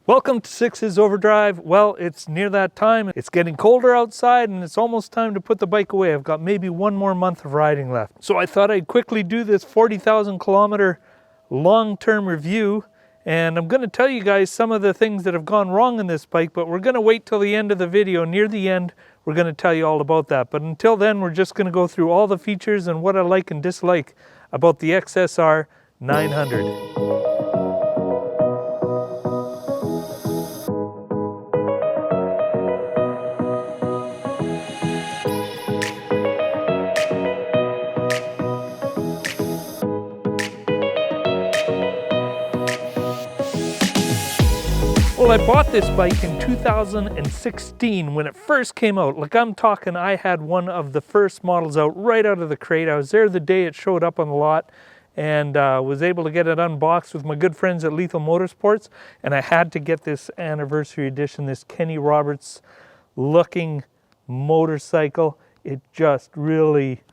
Welcome to Six's Overdrive. Well, it's near that time. It's getting colder outside and it's almost time to put the bike away. I've got maybe one more month of riding left. So I thought I'd quickly do this 40,000 kilometer long-term review. And I'm going to tell you guys some of the things that have gone wrong in this bike, but we're going to wait till the end of the video. Near the end, we're going to tell you all about that. But until then, we're just going to go through all the features and what I like and dislike about the XSR 900. Well, I bought this bike in 2016 when it first came out. Like, I'm talking, I had one of the first models out right out of the crate. I was there the day it showed up on the lot and was able to get it unboxed with my good friends at Lethal Motorsports. And I had to get this anniversary edition, this Kenny Roberts looking motorcycle. It just really,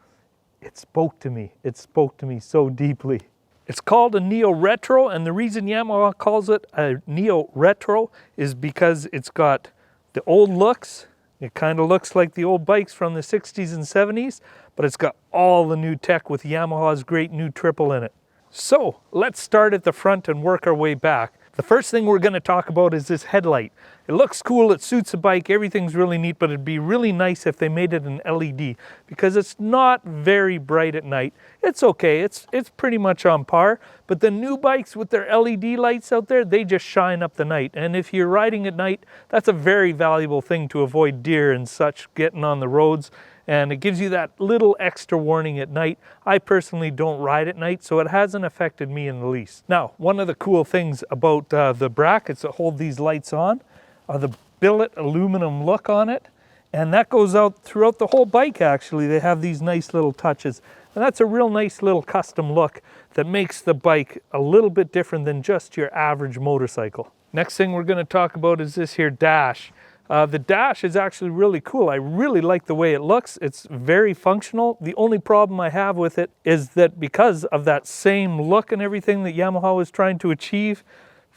it spoke to me. It spoke to me so deeply. It's called a Neo Retro, and the reason Yamaha calls it a Neo Retro is because it's got the old looks. It kind of looks like the old bikes from the 60s and 70s, but it's got all the new tech with Yamaha's great new triple in it. So let's start at the front and work our way back. The first thing we're going to talk about is this headlight. It looks cool, it suits the bike, everything's really neat, but it'd be really nice if they made it an LED because it's not very bright at night. It's okay, it's pretty much on par, but the new bikes with their LED lights out there, they just shine up the night. And if you're riding at night, that's a very valuable thing to avoid deer and such getting on the roads. And it gives you that little extra warning at night. I personally don't ride at night, so it hasn't affected me in the least. Now, one of the cool things about the brackets that hold these lights on are the billet aluminum look on it. And that goes out throughout the whole bike, actually. They have these nice little touches. And that's a real nice little custom look that makes the bike a little bit different than just your average motorcycle. Next thing we're gonna talk about is this here dash. The dash is actually really cool. I really like the way it looks. It's very functional. The only problem I have with it is that because of that same look and everything that Yamaha was trying to achieve,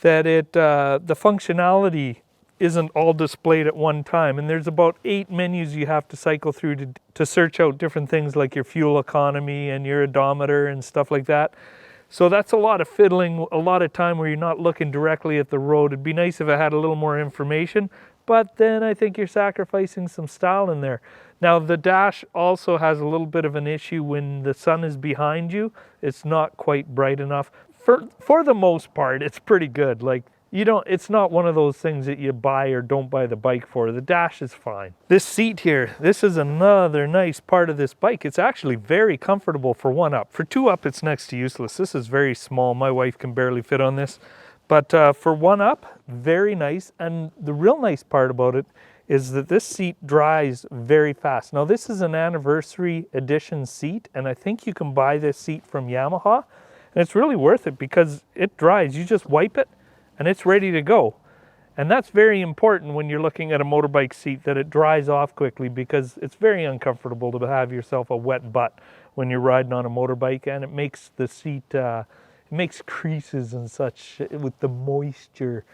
that the functionality isn't all displayed at one time. And there's about 8 menus you have to cycle through to search out different things like your fuel economy and your odometer and stuff like that. So that's a lot of fiddling, a lot of time where you're not looking directly at the road. It'd be nice if it had a little more information, but then I think you're sacrificing some style in there. Now, the dash also has a little bit of an issue when the sun is behind you. It's not quite bright enough. For the most part, it's pretty good. Like, it's not one of those things that you buy or don't buy the bike for. The dash is fine. This seat here, this is another nice part of this bike. It's actually very comfortable for 1-up. For 2-up, it's next to useless. This is very small. My wife can barely fit on this. But for 1-up, very nice. And the real nice part about it is that this seat dries very fast. Now, this is an anniversary edition seat, and I think you can buy this seat from Yamaha. And it's really worth it because it dries. You just wipe it, and it's ready to go. And that's very important when you're looking at a motorbike seat, that it dries off quickly, because it's very uncomfortable to have yourself a wet butt when you're riding on a motorbike, and it makes the seat, it makes creases and such with the moisture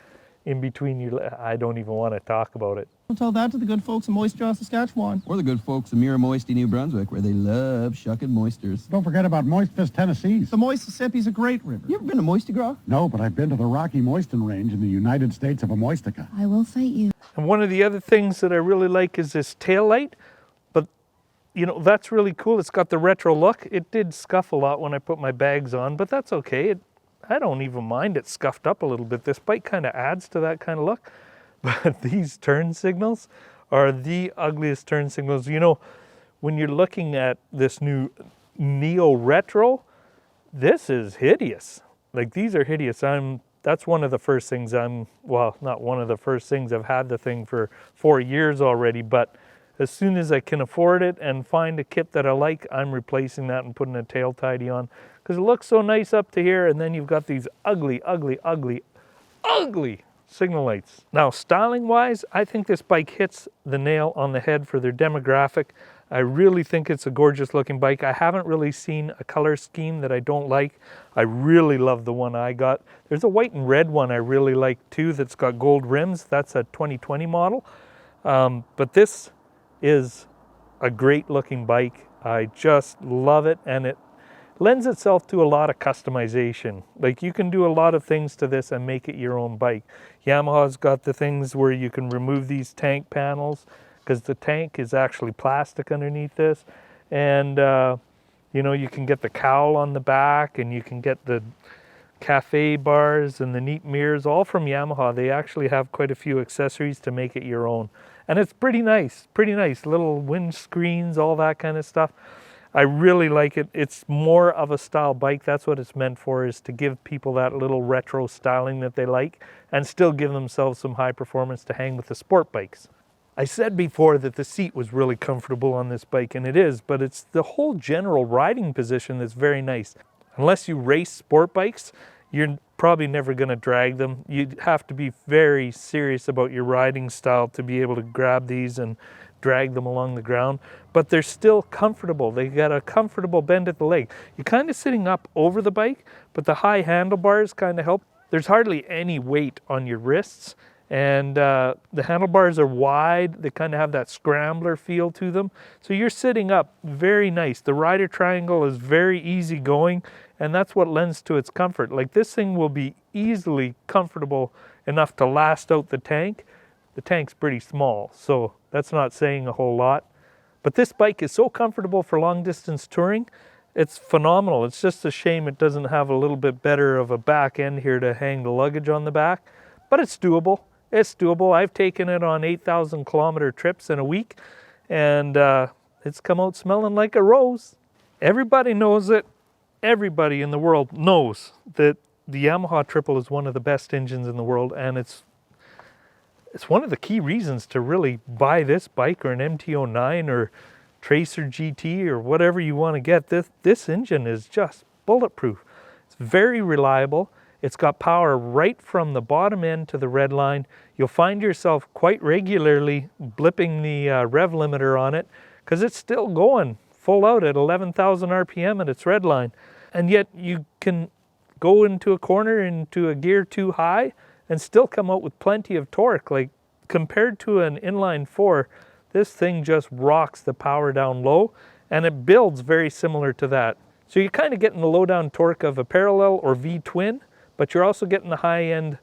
in between your, I don't even want to talk about it. I'll tell that to the good folks in Moist Jaw, Saskatchewan. Or the good folks of Mira Moisty, New Brunswick, where they love shucking moisters. Don't forget about Moist Fist, Tennessee. The Mississippi's a great river. You ever been to Moisty Graw? No, but I've been to the Rocky Moisten Range in the United States of Amoistica. I will fight you. And one of the other things that I really like is this tail light. But, you know, that's really cool. It's got the retro look. It did scuff a lot when I put my bags on, but that's okay. I don't even mind it scuffed up a little bit. This bike kind of adds to that kind of look. But these turn signals are the ugliest turn signals. You know, when you're looking at this new Neo Retro, this is hideous. Like, these are hideous. That's one of the first things well, not one of the first things. I've had the thing for 4 years already, but as soon as I can afford it and find a kit that I like, I'm replacing that and putting a tail tidy on, because it looks so nice up to here, and then you've got these ugly, ugly, ugly, ugly signal lights. Now, styling wise, I think this bike hits the nail on the head for their demographic. I really think it's a gorgeous looking bike. I haven't really seen a color scheme that I don't like. I really love the one I got. There's a white and red one I really like too that's got gold rims. That's a 2020 model. But this is a great looking bike. I just love it, and it lends itself to a lot of customization. Like, you can do a lot of things to this and make it your own bike. Yamaha's got the things where you can remove these tank panels, because the tank is actually plastic underneath this. And you know, you can get the cowl on the back, and you can get the cafe bars and the neat mirrors, all from Yamaha. They actually have quite a few accessories to make it your own. And it's pretty nice, little wind screens, all that kind of stuff. I really like it. It's more of a style bike. That's what it's meant for, is to give people that little retro styling that they like and still give themselves some high performance to hang with the sport bikes. I said before that the seat was really comfortable on this bike, and it is, but it's the whole general riding position that's very nice. Unless you race sport bikes, you're probably never going to drag them. You have to be very serious about your riding style to be able to grab these and drag them along the ground, but they're still comfortable. They got a comfortable bend at the leg. You're kind of sitting up over the bike, but the high handlebars kind of help. There's hardly any weight on your wrists, and the handlebars are wide. They kind of have that scrambler feel to them. So you're sitting up very nice. The rider triangle is very easy going, and that's what lends to its comfort. Like, this thing will be easily comfortable enough to last out the tank. The tank's pretty small, so that's not saying a whole lot. But this bike is so comfortable for long distance touring. It's phenomenal. It's just a shame it doesn't have a little bit better of a back end here to hang the luggage on the back, but it's doable. It's doable. I've taken it on 8,000 kilometer trips in a week, and it's come out smelling like a rose. Everybody knows it. Everybody in the world knows that the Yamaha Triple is one of the best engines in the world, and it's one of the key reasons to really buy this bike, or an MT-09 or Tracer GT or whatever you want to get. This engine is just bulletproof. It's very reliable. It's got power right from the bottom end to the red line. You'll find yourself quite regularly blipping the rev limiter on it, because it's still going full out at 11,000 RPM at its red line. And yet you can go into a corner, into a gear too high, and still come out with plenty of torque. Like, compared to an inline 4, this thing just rocks the power down low, and it builds very similar to that. So you're kind of getting the low down torque of a parallel or V-twin, but you're also getting the high-end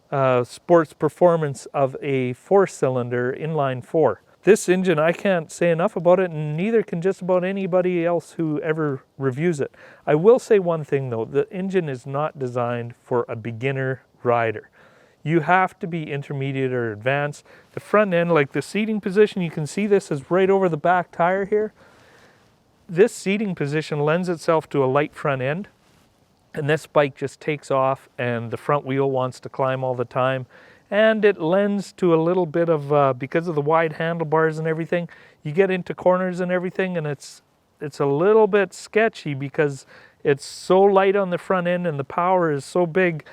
sports performance of a 4-cylinder inline 4. This engine, I can't say enough about it, and neither can just about anybody else who ever reviews it. I will say one thing though, the engine is not designed for a beginner rider. You have to be intermediate or advanced. The front end, like the seating position, you can see this is right over the back tire here. This seating position lends itself to a light front end, and this bike just takes off, and the front wheel wants to climb all the time. And it lends to a little bit of, because of the wide handlebars and everything, you get into corners and everything, and it's a little bit sketchy because it's so light on the front end and the power is so big.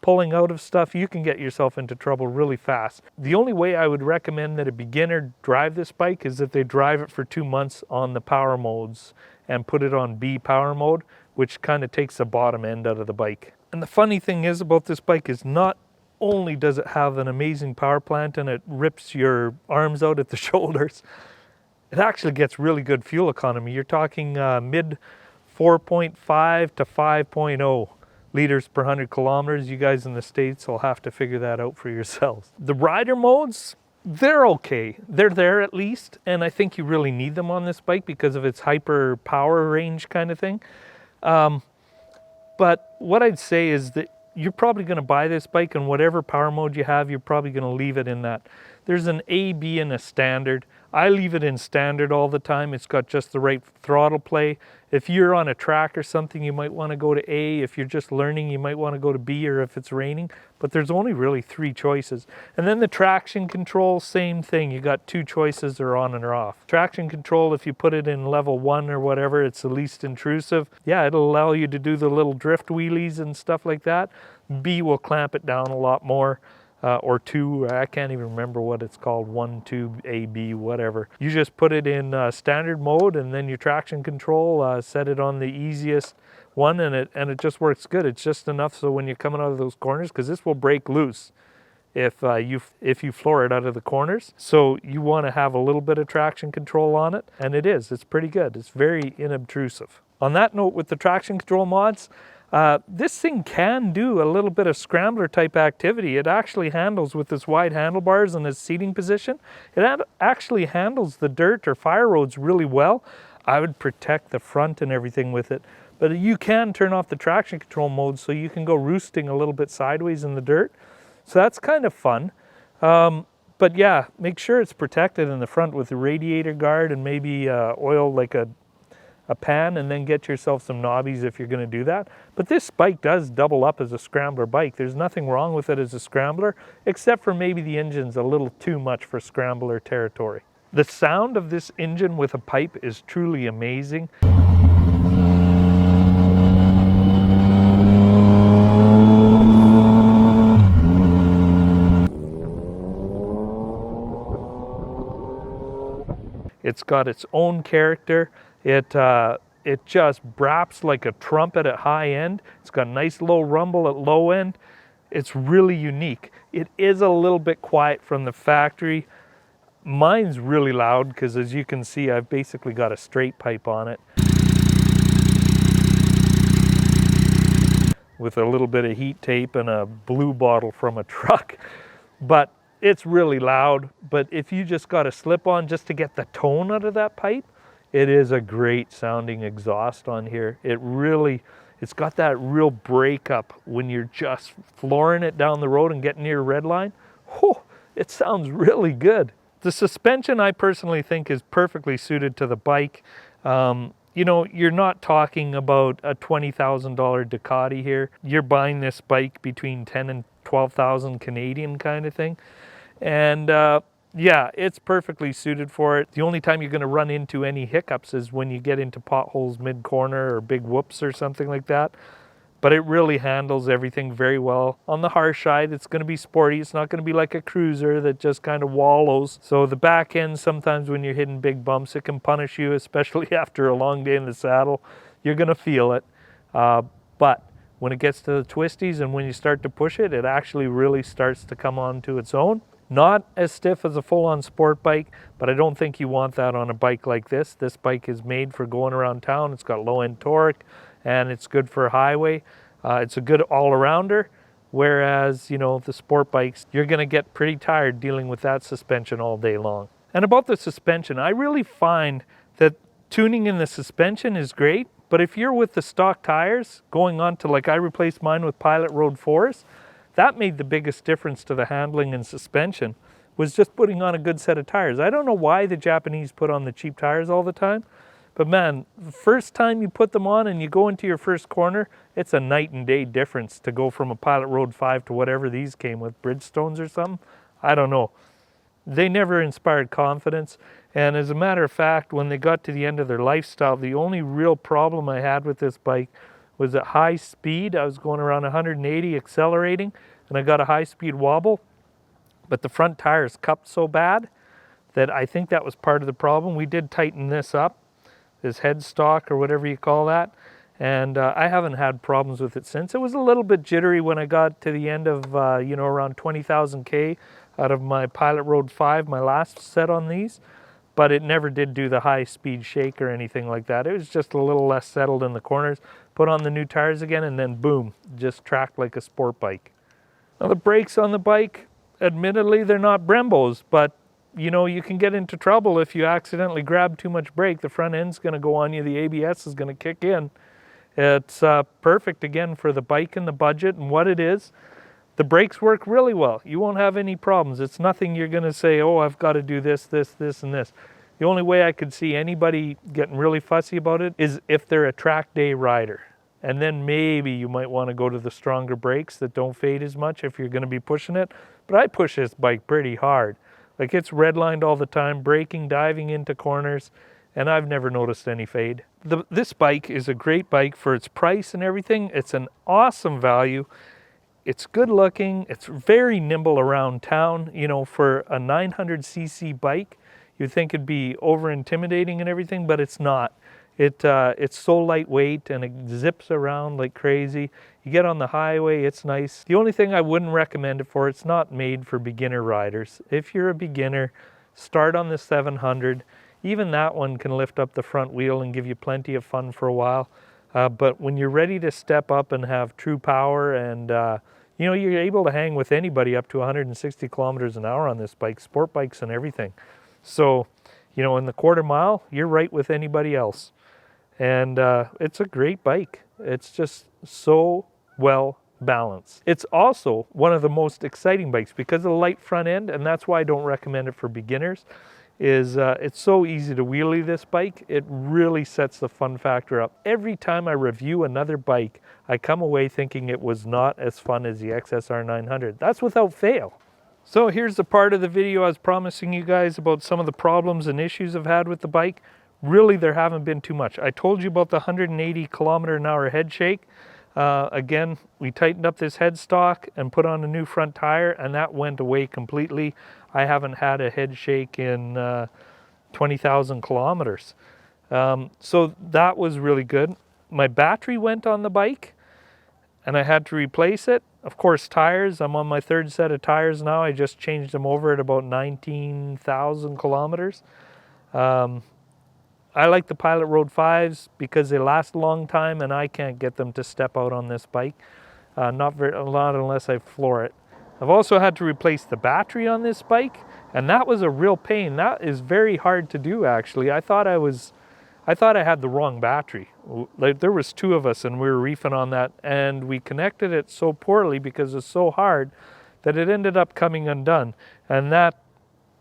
Pulling out of stuff, you can get yourself into trouble really fast. The only way I would recommend that a beginner drive this bike is that they drive it for 2 months on the power modes and put it on B power mode, which kind of takes the bottom end out of the bike. And the funny thing is about this bike is, not only does it have an amazing power plant and it rips your arms out at the shoulders, it actually gets really good fuel economy. You're talking mid 4.5 to 5.0 liters per 100 kilometers. You guys in the States will have to figure that out for yourselves. The rider modes, they're okay. They're there at least, and I think you really need them on this bike because of its hyper power range kind of thing. But what I'd say is that you're probably going to buy this bike, and whatever power mode you have, you're probably going to leave it in that. There's an A, B, and a standard. I leave it in standard all the time. It's got just the right throttle play. If you're on a track or something, you might want to go to A. If you're just learning, you might want to go to B, or if it's raining. But there's only really 3 choices. And then the traction control, same thing. You got 2 choices, or on or off. Traction control, if you put it in level 1 or whatever, it's the least intrusive. Yeah, it'll allow you to do the little drift wheelies and stuff like that. B will clamp it down a lot more. or 2, I can't even remember what it's called, 1 tube A, B, whatever. You just put it in standard mode, and then your traction control, set it on the easiest one, and it just works good. It's just enough so when you're coming out of those corners, because this will break loose if you floor it out of the corners. So you want to have a little bit of traction control on it, and it's pretty good. It's very inobtrusive. On that note, with the traction control mods, this thing can do a little bit of scrambler type activity. It actually handles, with this wide handlebars and its seating position, it actually handles the dirt or fire roads really well. I would protect the front and everything with it, but you can turn off the traction control mode so you can go roosting a little bit sideways in the dirt. So that's kind of fun. But yeah, make sure it's protected in the front with a radiator guard and maybe oil like a pan, and then get yourself some knobbies if you're going to do that. But this bike does double up as a scrambler bike. There's nothing wrong with it as a scrambler, except for maybe the engine's a little too much for scrambler territory. The sound of this engine with a pipe is truly amazing. It's got its own character. It just braps like a trumpet at high end. It's got a nice low rumble at low end. It's really unique. It is a little bit quiet from the factory. Mine's really loud because, as you can see, I've basically got a straight pipe on it with a little bit of heat tape and a blue bottle from a truck. But it's really loud. But if you just got a slip on just to get the tone out of that pipe, it is a great sounding exhaust on here. It's got that real breakup when you're just flooring it down the road and getting near red line. Whew, it sounds really good. The suspension, I personally think, is perfectly suited to the bike. You know, you're not talking about a $20,000 Ducati here. You're buying this bike between 10 and 12,000 Canadian kind of thing. And yeah, it's perfectly suited for it. The only time you're going to run into any hiccups is when you get into potholes mid-corner or big whoops or something like that. But it really handles everything very well. On the harsh side, it's going to be sporty. It's not going to be like a cruiser that just kind of wallows. So the back end, sometimes when you're hitting big bumps, it can punish you, especially after a long day in the saddle. You're going to feel it. But when it gets to the twisties and when you start to push it, it actually really starts to come onto its own. Not as stiff as a full-on sport bike, but I don't think you want that on a bike like this. This bike is made for going around town. It's got low-end torque, and it's good for highway. It's a good all-arounder, whereas, you know, the sport bikes, you're going to get pretty tired dealing with that suspension all day long. And about the suspension, I really find that tuning in the suspension is great, but if you're with the stock tires, going on to, like I replaced mine with Pilot Road 4s, that made the biggest difference to the handling and suspension, was just putting on a good set of tires. I don't know why the Japanese put on the cheap tires all the time, but man, the first time you put them on and you go into your first corner, it's a night and day difference to go from a Pilot Road 5 to whatever these came with, Bridgestones or something. I don't know. They never inspired confidence. And as a matter of fact, when they got to the end of their lifestyle, the only real problem I had with this bike was at high speed. I was going around 180 accelerating, and I got a high speed wobble, but the front tires cupped so bad that I think that was part of the problem. We did tighten this up, this headstock or whatever you call that, and I haven't had problems with it since. It was a little bit jittery when I got to the end of, you know, around 20,000 K out of my Pilot Road 5, my last set on these, but it never did do the high speed shake or anything like that. It was just a little less settled in the corners. Put on the new tires again, and then boom, just tracked like a sport bike. Now the brakes on the bike, admittedly, they're not Brembos, but you know, you can get into trouble if you accidentally grab too much brake. The front end's going to go on you, the ABS is going to kick in. It's perfect again for the bike and the budget and what it is. The brakes work really well. You won't have any problems. It's nothing you're going to say, oh, I've got to do this, this, this, and this. The only way I could see anybody getting really fussy about it is if they're a track day rider. And then maybe you might want to go to the stronger brakes that don't fade as much if you're going to be pushing it. But I push this bike pretty hard. Like, it's redlined all the time, braking, diving into corners, and I've never noticed any fade. This bike is a great bike for its price and everything. It's an awesome value. It's good looking. It's very nimble around town. You know, for a 900cc bike, you'd think it'd be over intimidating and everything, but it's not. It's so lightweight and it zips around like crazy. You get on the highway, it's nice. The only thing I wouldn't recommend it for, it's not made for beginner riders. If you're a beginner, start on the 700. Even that one can lift up the front wheel and give you plenty of fun for a while. But when you're ready to step up and have true power and you know, you're able to hang with anybody up to 160 kilometers an hour on this bike, sport bikes and everything. So, you know, in the quarter mile, you're right with anybody else. And it's a great bike. It's just so well balanced. It's also one of the most exciting bikes because of the light front end, and that's why I don't recommend it for beginners, is it's so easy to wheelie this bike. It really sets the fun factor up. Every time I review another bike, I come away thinking it was not as fun as the XSR 900. That's without fail. So here's the part of the video I was promising you guys about some of the problems and issues I've had with the bike. Really, there haven't been too much. I told you about the 180 kilometer an hour head shake. Again, we tightened up this headstock and put on a new front tire, and that went away completely. I haven't had a head shake in 20,000 kilometers. So that was really good. My battery went on the bike, and I had to replace it. Of course, tires. I'm on my third set of tires now. I just changed them over at about 19,000 kilometers. I like the Pilot Road 5s because they last a long time and I can't get them to step out on this bike. Not a lot unless I floor it. I've also had to replace the battery on this bike, and that was a real pain. That is very hard to do actually. I thought I had the wrong battery. Like, there was two of us and we were reefing on that, and we connected it so poorly because it's so hard that it ended up coming undone. And that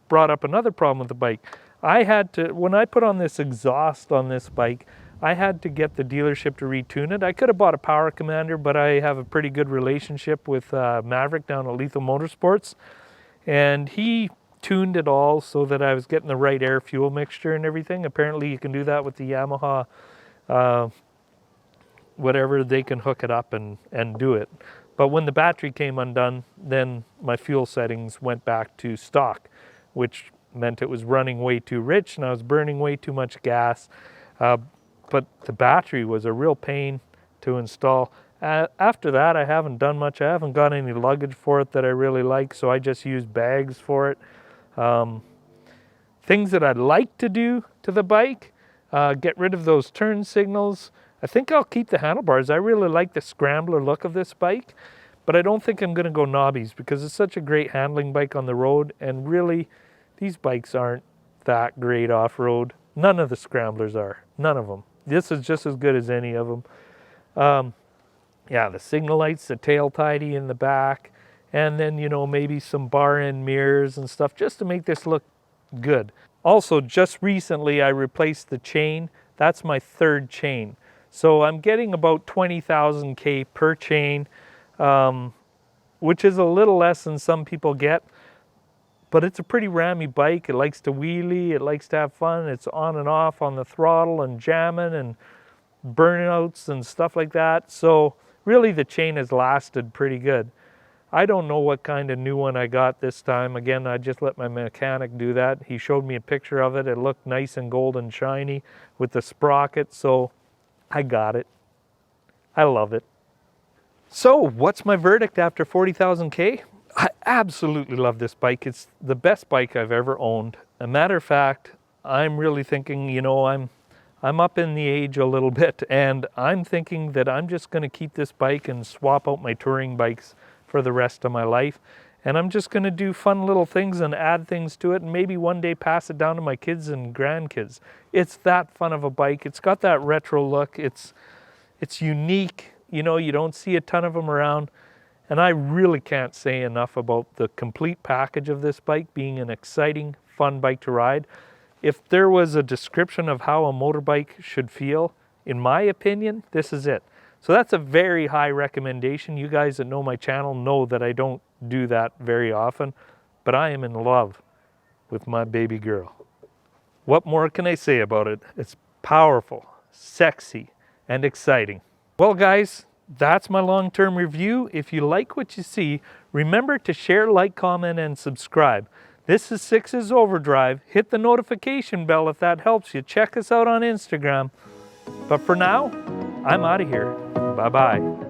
brought up another problem with the bike. I had to, when I put on this exhaust on this bike, I had to get the dealership to retune it. I could have bought a Power Commander, but I have a pretty good relationship with Maverick down at Lethal Motorsports. And he tuned it all so that I was getting the right air fuel mixture and everything. Apparently you can do that with the Yamaha, whatever, they can hook it up and do it. But when the battery came undone, then my fuel settings went back to stock, which meant it was running way too rich and I was burning way too much gas. But the battery was a real pain to install. After that, I haven't done much. I haven't got any luggage for it that I really like, so I just use bags for it. Things that I'd like to do to the bike, get rid of those turn signals. I think I'll keep the handlebars. I really like the scrambler look of this bike, but I don't think I'm going to go knobbies because it's such a great handling bike on the road, and really, these bikes aren't that great off-road. None of the scramblers are. None of them. This is just as good as any of them. Yeah, the signal lights, the tail tidy in the back, and then, you know, maybe some bar end mirrors and stuff just to make this look good. Also, just recently I replaced the chain. That's my third chain. So I'm getting about 20,000 K per chain, which is a little less than some people get. But it's a pretty rammy bike. It likes to wheelie, it likes to have fun. It's on and off on the throttle and jamming and burnouts and stuff like that. So really the chain has lasted pretty good. I don't know what kind of new one I got this time. Again, I just let my mechanic do that. He showed me a picture of it. It looked nice and gold and shiny with the sprocket, so I got it. I love it. So what's my verdict after 40,000 K? I absolutely love this bike. It's the best bike I've ever owned. A matter of fact, I'm really thinking, you know, I'm up in the age a little bit, and I'm thinking that I'm just going to keep this bike and swap out my touring bikes for the rest of my life. And I'm just going to do fun little things and add things to it, and maybe one day pass it down to my kids and grandkids. It's that fun of a bike. It's got that retro look. It's unique. You know, you don't see a ton of them around. And I really can't say enough about the complete package of this bike being an exciting, fun bike to ride. If there was a description of how a motorbike should feel, in my opinion, this is it. So that's a very high recommendation. You guys that know my channel know that I don't do that very often, but I am in love with my baby girl. What more can I say about it? It's powerful, sexy, and exciting. Well guys, That's my long-term review. If you like what you see, remember to share, like, comment, and subscribe. This is Six's Overdrive. Hit the notification bell if that helps you. Check us out on Instagram. But for now, I'm out of here. Bye-bye.